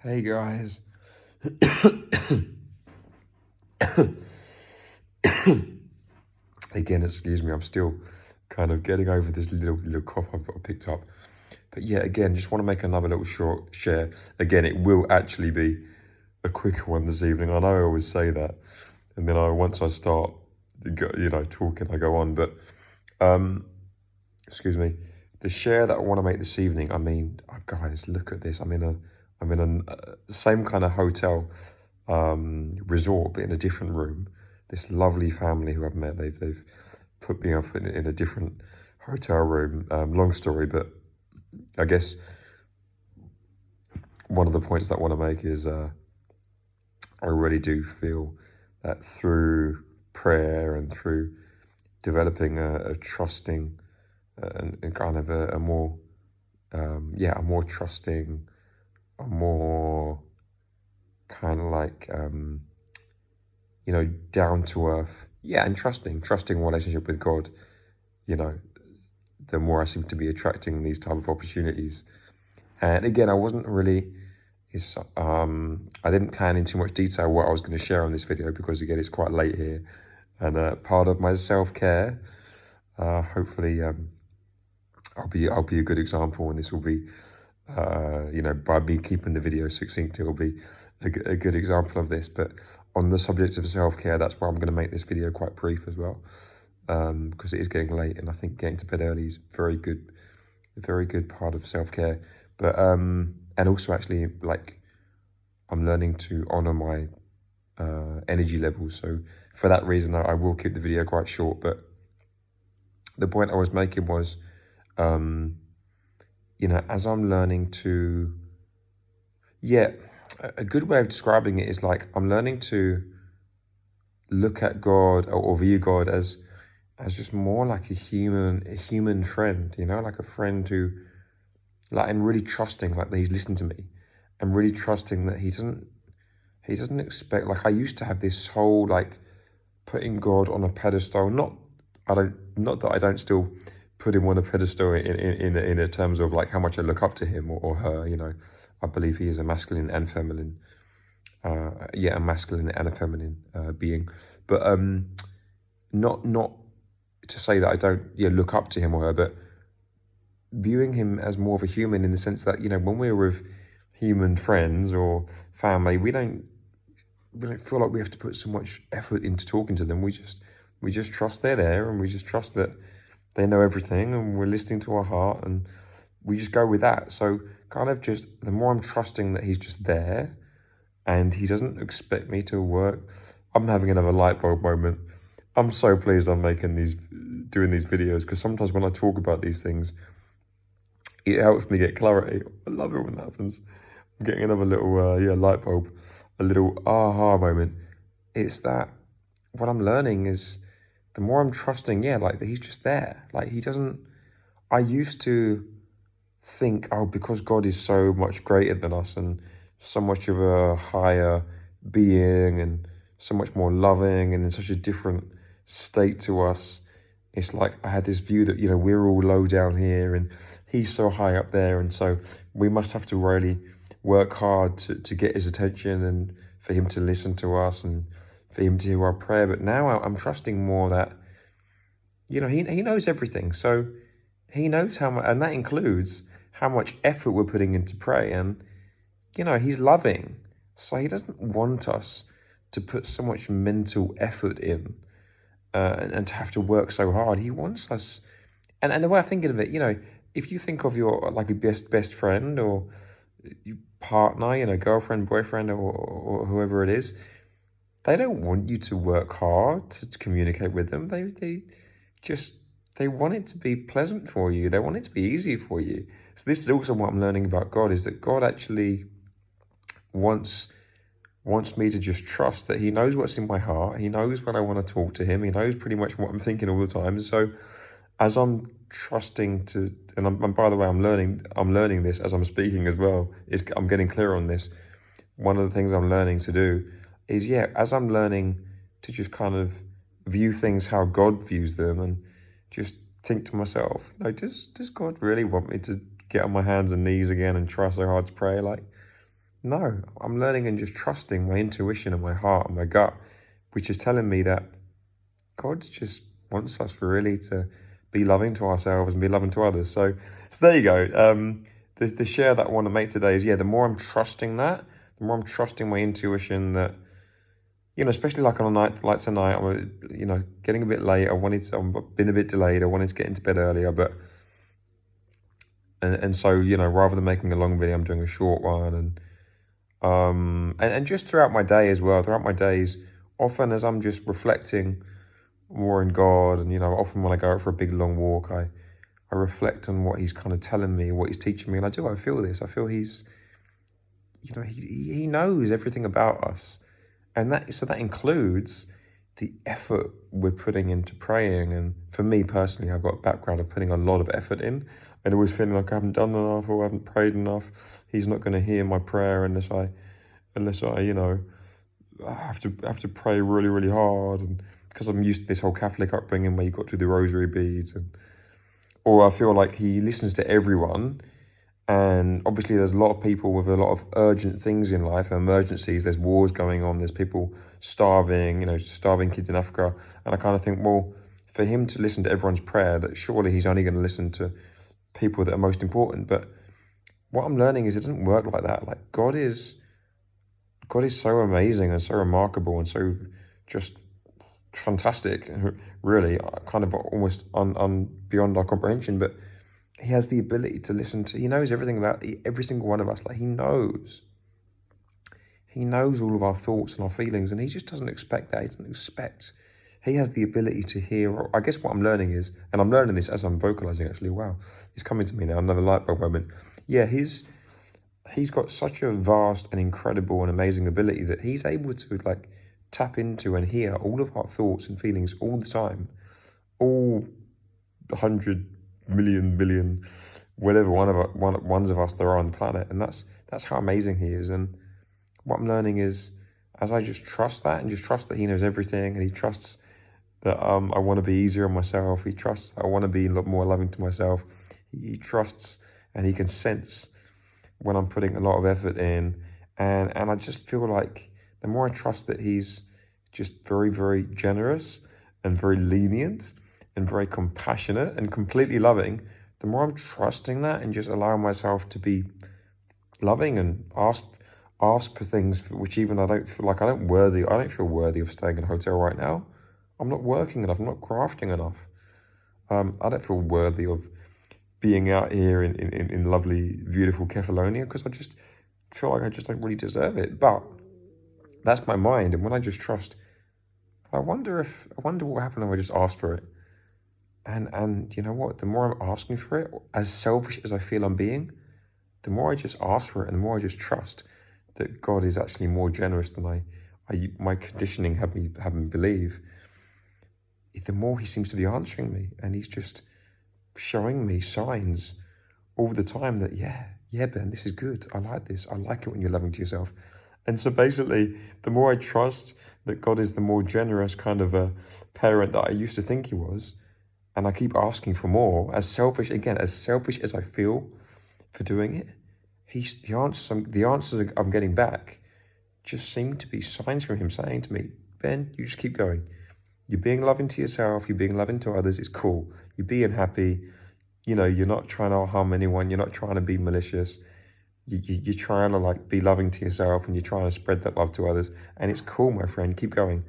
Hey guys. Again, excuse me, I'm still kind of getting over this little cough I've picked up. But yeah, again, just want to make another little short share. Again, it will actually be a quicker one this evening. I know I always say that, and then once I start, talking, I go on. But excuse me, the share that I want to make this evening. I mean, guys, look at this. I'm in a same kind of hotel resort, but in a different room. This lovely family who I've met, they've put me up in a different hotel room. Long story, but I guess one of the points that I want to make is I really do feel that through prayer and through developing a trusting and kind of a more a more trusting, a more kind of like down to earth, and trusting relationship with God. The more I seem to be attracting these type of opportunities. And again, I wasn't really, I didn't plan in too much detail what I was going to share on this video, because again, it's quite late here, and part of my self-care, hopefully, I'll be a good example, and this will be, by me keeping the video succinct, it will be a good example of this. But on the subject of self-care, that's why I'm going to make this video quite brief as well, because it is getting late, and I think getting to bed early is a very good part of self-care. But and also actually, like, I'm learning to honor my energy levels. So for that reason, I will keep the video quite short. But the point I was making was, as I'm learning to, a good way of describing it is like I'm learning to look at God or view God as just more like a human friend, like a friend who, like, and really trusting, like, that he's listening to me, and really trusting that he doesn't expect, like, I used to have this whole, like, putting God on a pedestal. Not that I don't still put him on a pedestal in a terms of like how much I look up to him or her. I believe he is a masculine and feminine, a masculine and a feminine being, but not to say that I don't look up to him or her, but viewing him as more of a human, in the sense that when we're with human friends or family, we don't feel like we have to put so much effort into talking to them. We just trust they're there, and we just trust that they know everything, and we're listening to our heart, and we just go with that. So kind of just the more I'm trusting that he's just there and he doesn't expect me to work. I'm having another light bulb moment. I'm so pleased I'm doing these videos, because sometimes when I talk about these things, it helps me get clarity. I love it when that happens. I'm getting another little light bulb, a little aha moment. It's that what I'm learning is, the more I'm trusting, like, that he's just there. Like, he doesn't, I used to think, because God is so much greater than us and so much of a higher being and so much more loving and in such a different state to us, it's like I had this view that, we're all low down here and he's so high up there. And so we must have to really work hard to get his attention and for him to listen to us and for him to hear our prayer. But now I'm trusting more that, he knows everything. So he knows how much, and that includes how much effort we're putting into pray. And, he's loving. So he doesn't want us to put so much mental effort in and to have to work so hard. He wants us. And the way I think of it, if you think of your, like, a best friend or your partner, girlfriend, boyfriend, or whoever it is, they don't want you to work hard to communicate with them. They want it to be pleasant for you. They want it to be easy for you. So this is also what I'm learning about God, is that God actually wants me to just trust that he knows what's in my heart. He knows when I want to talk to him. He knows pretty much what I'm thinking all the time. So as I'm trusting to, and by the way, I'm learning this as I'm speaking as well, I'm getting clear on this. One of the things I'm learning to do is, as I'm learning to just kind of view things how God views them, and just think to myself, does God really want me to get on my hands and knees again and try so hard to pray? Like, No, I'm learning and just trusting my intuition and my heart and my gut, which is telling me that God just wants us really to be loving to ourselves and be loving to others. So there you go. The share that I want to make today is, the more I'm trusting that, the more I'm trusting my intuition that, especially like on a night like tonight, I'm, getting a bit late. I've been a bit delayed. I wanted to get into bed earlier, and so, rather than making a long video, I'm doing a short one. And just throughout my day as well, throughout my days, often as I'm just reflecting more in God, and, often when I go out for a big long walk, I reflect on what he's kind of telling me, what he's teaching me. And I feel this. I feel he's, he knows everything about us. And that includes the effort we're putting into praying. And for me personally, I've got a background of putting a lot of effort in and always feeling like I haven't done enough or I haven't prayed enough. He's not going to hear my prayer unless I, I have to pray really, really hard. And because I'm used to this whole Catholic upbringing where you've got to do the rosary beads, or I feel like he listens to everyone. And obviously there's a lot of people with a lot of urgent things in life, emergencies, there's wars going on, there's people starving, starving kids in Africa. And I kind of think, well, for him to listen to everyone's prayer, that surely he's only going to listen to people that are most important. But what I'm learning is it doesn't work like that. Like God is so amazing and so remarkable and so just fantastic, really, kind of almost on beyond our comprehension. But he has the ability to listen to, he knows everything about every single one of us. Like he knows all of our thoughts and our feelings, and he just doesn't expect that. He has the ability to hear. I guess what I'm learning is, and I'm learning this as I'm vocalizing actually, wow, it's coming to me now, another light bulb moment. Yeah, he's got such a vast and incredible and amazing ability that he's able to like tap into and hear all of our thoughts and feelings all the time, all 100 million, billion, whatever ones of us there are on the planet. And that's how amazing he is. And what I'm learning is, as I just trust that and just trust that he knows everything, and he trusts that I want to be easier on myself, he trusts that I want to be a lot more loving to myself, he trusts and he can sense when I'm putting a lot of effort in. And I just feel like the more I trust that he's just very, very generous and very lenient and very compassionate and completely loving, the more I'm trusting that and just allowing myself to be loving and ask for things which even I don't feel worthy of staying in a hotel right now. I'm not working enough, I'm not crafting enough. I don't feel worthy of being out here in lovely, beautiful Kefalonia, because I just feel like I just don't really deserve it. But that's my mind, and when I just trust, I wonder what happened if I just asked for it. And you know what? The more I'm asking for it, as selfish as I feel I'm being, the more I just ask for it, and the more I just trust that God is actually more generous than my conditioning had me believe, the more he seems to be answering me, and he's just showing me signs all the time that, yeah, Ben, this is good. I like this. I like it when you're loving to yourself. And so basically, the more I trust that God is the more generous kind of a parent that I used to think he was, and I keep asking for more, as selfish as I feel for doing it, the answers I'm getting back just seem to be signs from him saying to me, Ben, you just keep going. You're being loving to yourself, you're being loving to others, it's cool. You're being happy, you're not trying to harm anyone, you're not trying to be malicious. You're trying to like be loving to yourself, and you're trying to spread that love to others. And it's cool, my friend, keep going.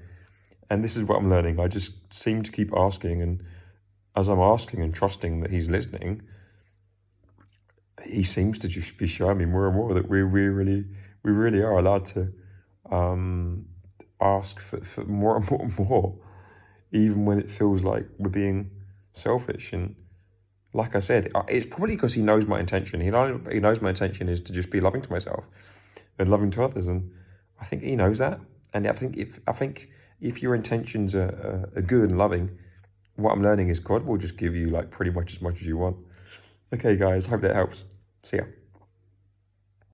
And this is what I'm learning. I just seem to keep asking, and as I'm asking and trusting that he's listening, he seems to just be showing me more and more that we really are allowed to ask for more and more and more, even when it feels like we're being selfish. And like I said, it's probably because he knows my intention. He knows my intention is to just be loving to myself and loving to others, and I think he knows that. And I think if your intentions are good and loving, what I'm learning is God will just give you like pretty much as you want. Okay, guys, hope that helps. See ya.